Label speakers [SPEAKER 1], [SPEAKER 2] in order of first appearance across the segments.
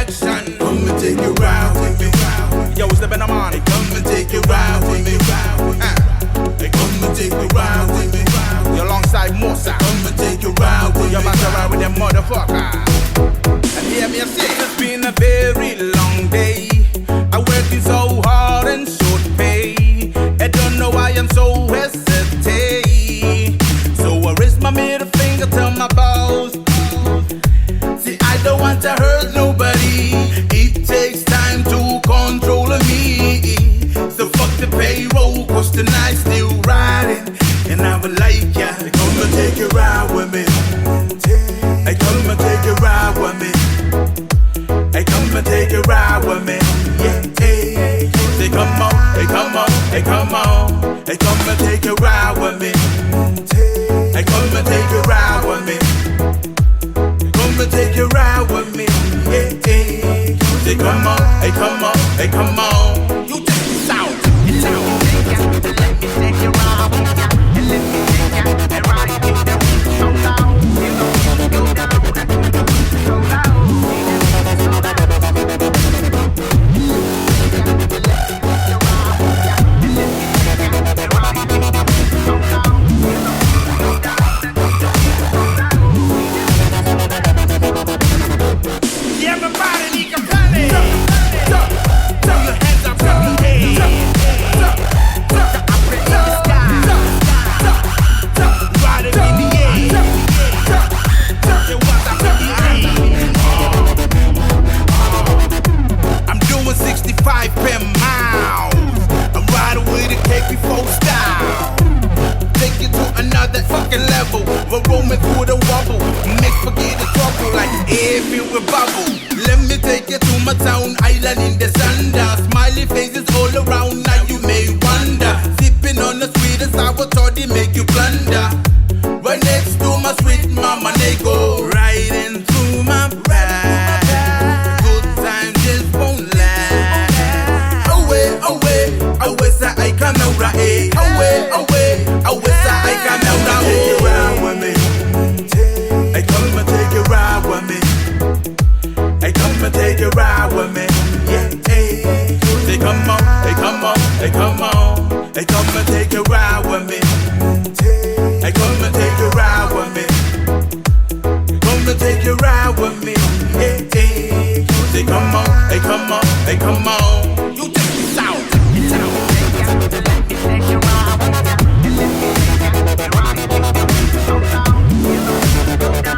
[SPEAKER 1] connection. Come and take a ride with me. Yo, it's the Ben Amon. Hey, come and take a ride with me. Hey, come and take a ride with me. You're alongside Mosa. Come and take a ride with me. You're about to ride with them motherfucker. And hear me say, it's been a very long day. I'm working so hard and short pay. I don't know why I'm so hesitate. So I raise my middle finger to my boss. See, I don't want to hurt nobody. It takes time to control me. So fuck the payroll, cause tonight's still riding. And I would like ya to come and take a ride with me. Hey, come and take a ride with me. Hey, come and take a ride with me. Yeah, hey, say come on, hey come on, hey come on. Hey, come and take a ride with me. Hey, come and take a ride with me. Come and take a ride with me. Yeah, hey, say come on, hey come on, hey come on. You take this out. Let me take you ride with ya. And let me take ya and ride you down. So down, you know, go down, so down. We're roaming through the wobble, make forget the trouble like air filled with bubble. Let me take you to my town, island in the thunder. Smiley faces all around, now you may wonder. Sipping on the sweet and sour toddy make you plunder. Right next to my sweet mama, they go riding through my ride. Good times just won't last. Away, away, away, so I come out right. Away, away, away, so I come out right. Take a ride with me, yeah, hey. Say come on, hey come on, hey come on. Hey, come and take a ride with me. Hey, come and take a ride with me. Come and take a ride with me, hey, hey. Say come on, hey come on, hey come on. You take this out, it's out. Let me take a ride with you. Let me take a ride with you. So down, you know, go down.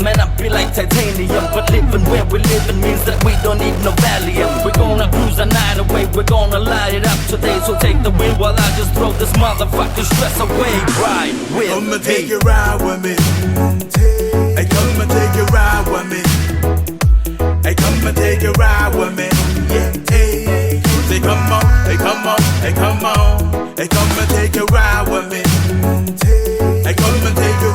[SPEAKER 2] Man, I be like titanium, but living where we living means that we don't need no Valium. We're gonna cruise the night away, we're gonna light it up today. So take the wheel while I just throw this motherfucking stress away. Ride with
[SPEAKER 1] me. Come and take a ride with me. Hey, come and take a ride with me. Hey, come and take a ride with me. Yeah, hey. Say come on, hey come on, hey come on. Hey, come and take a ride with me. Hey, come and take a